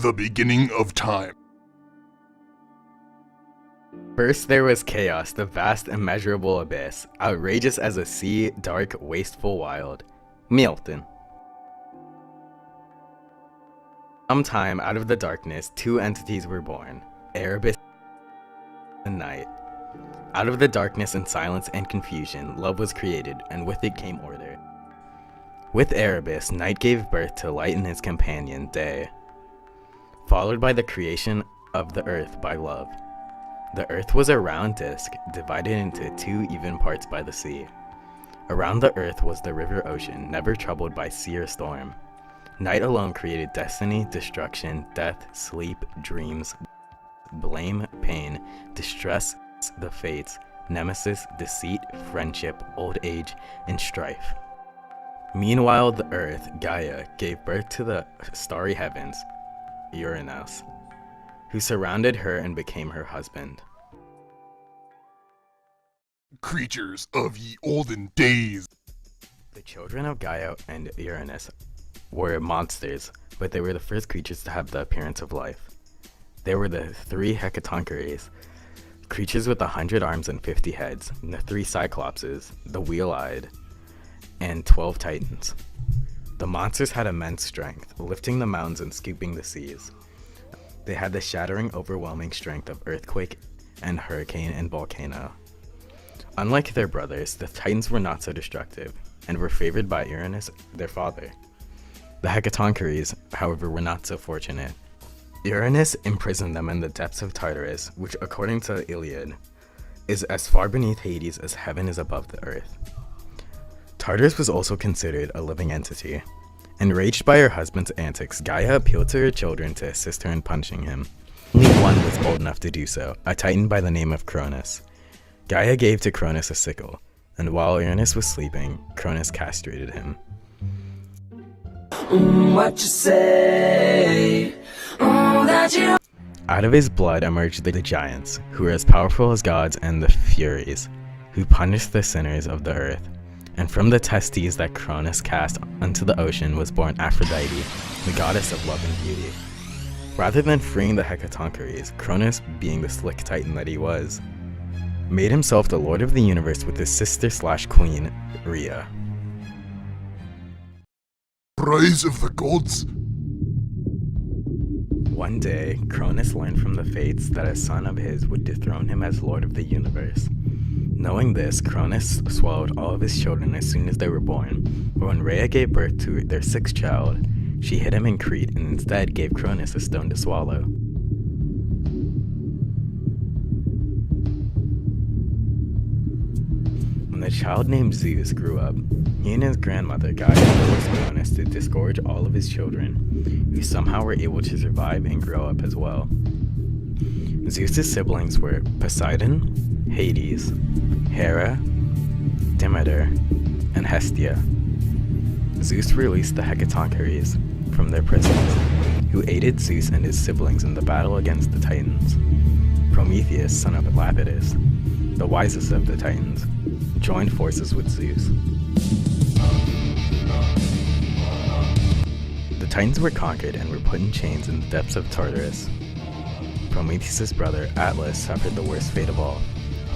The beginning of time. First there was chaos, the vast immeasurable abyss, outrageous as a sea, dark, wasteful, wild. Milton. Sometime out of the darkness, two entities were born, Erebus and Night. Out of the darkness and silence and confusion, love was created, and with it came order. With Erebus, Night gave birth to Light and his companion, Day, followed by the creation of the earth by love. The earth was a round disk, divided into two even parts by the sea. Around the earth was the river ocean, never troubled by sea or storm. Night alone created destiny, destruction, death, sleep, dreams, blame, pain, distress, the fates, nemesis, deceit, friendship, old age, and strife. Meanwhile, the earth, Gaia, gave birth to the starry heavens, Uranus, who surrounded her and became her husband. Creatures of ye olden days. The children of Gaia and Uranus were monsters, but they were the first creatures to have the appearance of life. They were the three Hecatoncheires, creatures with 100 arms and 50 heads, and the three Cyclopses, the wheel-eyed, and 12 Titans. The monsters had immense strength, lifting the mountains and scooping the seas. They had the shattering, overwhelming strength of earthquake and hurricane and volcano. Unlike their brothers, the Titans were not so destructive, and were favored by Uranus, their father. The Hecatoncheires, however, were not so fortunate. Uranus imprisoned them in the depths of Tartarus, which, according to the Iliad, is as far beneath Hades as heaven is above the earth. Tartarus was also considered a living entity. Enraged by her husband's antics, Gaia appealed to her children to assist her in punishing him. Only one was bold enough to do so, a titan by the name of Cronus. Gaia gave to Cronus a sickle, and while Uranus was sleeping, Cronus castrated him. What you say? That you. Out of his blood emerged the giants, who were as powerful as gods, and the Furies, who punished the sinners of the earth. And from the testes that Cronus cast unto the ocean was born Aphrodite, the goddess of love and beauty. Rather than freeing the Hecatoncheires, Cronus, being the slick titan that he was, made himself the lord of the universe with his sister/queen, Rhea. Rise of the gods. One day, Cronus learned from the fates that a son of his would dethrone him as lord of the universe. Knowing this, Cronus swallowed all of his children as soon as they were born, but when Rhea gave birth to their sixth child, she hid him in Crete and instead gave Cronus a stone to swallow. When the child named Zeus grew up, he and his grandmother Gaia forced Cronus to disgorge all of his children, who somehow were able to survive and grow up as well. Zeus's siblings were Poseidon, Hades, Hera, Demeter, and Hestia. Zeus released the Hecatoncheires from their prisons, who aided Zeus and his siblings in the battle against the Titans. Prometheus, son of Lapidus, the wisest of the Titans, joined forces with Zeus. The Titans were conquered and were put in chains in the depths of Tartarus. Prometheus' brother, Atlas, suffered the worst fate of all.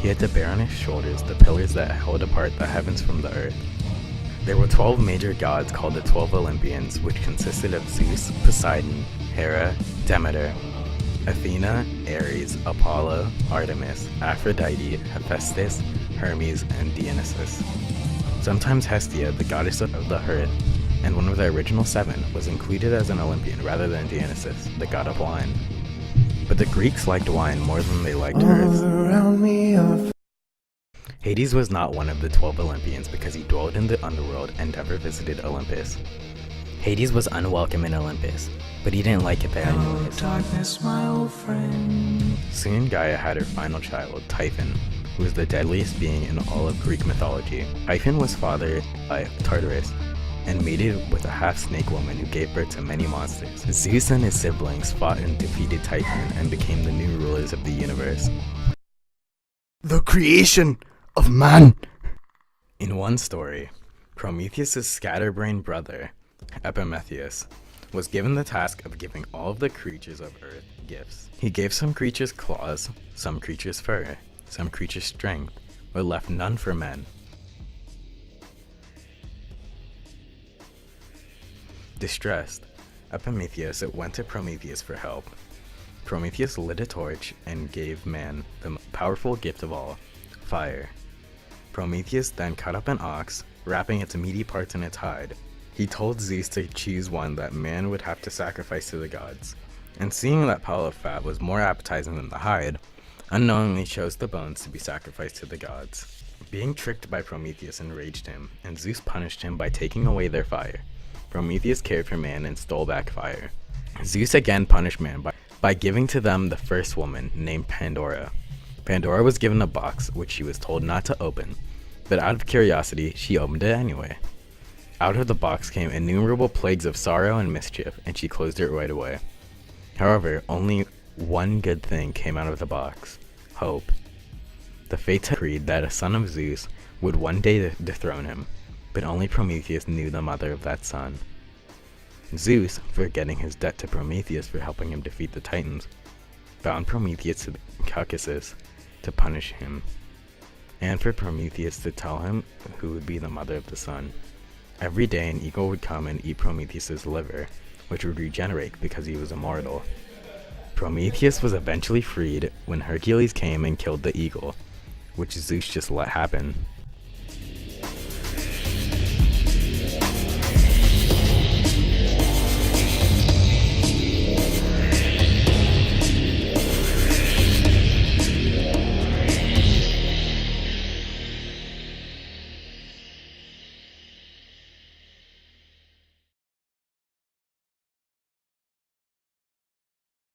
He had to bear on his shoulders the pillars that held apart the heavens from the earth. There were 12 major gods called the 12 Olympians, which consisted of Zeus, Poseidon, Hera, Demeter, Athena, Ares, Apollo, Artemis, Aphrodite, Hephaestus, Hermes, and Dionysus. Sometimes Hestia, the goddess of the earth, and one of the original 7, was included as an Olympian rather than Dionysus, the god of wine. But the Greeks liked wine more than they liked earth. Hades was not one of the 12 Olympians because he dwelled in the underworld and never visited Olympus. Hades was unwelcome in Olympus, but he didn't like it there anyways. Darkness, my old friend. Soon Gaia had her final child, Typhon, who was the deadliest being in all of Greek mythology. Typhon was fathered by Tartarus and mated with a half-snake woman who gave birth to many monsters. Zeus and his siblings fought and defeated Typhon and became the new rulers of the universe. The creation of man! In one story, Prometheus' scatterbrained brother, Epimetheus, was given the task of giving all of the creatures of Earth gifts. He gave some creatures claws, some creatures fur, some creatures strength, but left none for men. Distressed, Epimetheus went to Prometheus for help. Prometheus lit a torch and gave man the powerful gift of all, fire. Prometheus then cut up an ox, wrapping its meaty parts in its hide. He told Zeus to choose one that man would have to sacrifice to the gods, and seeing that pile of fat was more appetizing than the hide, unknowingly chose the bones to be sacrificed to the gods. Being tricked by Prometheus enraged him, and Zeus punished him by taking away their fire. Prometheus cared for man and stole back fire. Zeus again punished man by giving to them the first woman, named Pandora. Pandora was given a box which she was told not to open, but out of curiosity, she opened it anyway. Out of the box came innumerable plagues of sorrow and mischief, and she closed it right away. However, only one good thing came out of the box: hope. The fates had agreed that a son of Zeus would one day dethrone him, but only Prometheus knew the mother of that son. Zeus, forgetting his debt to Prometheus for helping him defeat the Titans, bound Prometheus to the Caucasus to punish him, and for Prometheus to tell him who would be the mother of the son. Every day an eagle would come and eat Prometheus's liver, which would regenerate because he was immortal. Prometheus was eventually freed when Hercules came and killed the eagle, which Zeus just let happen.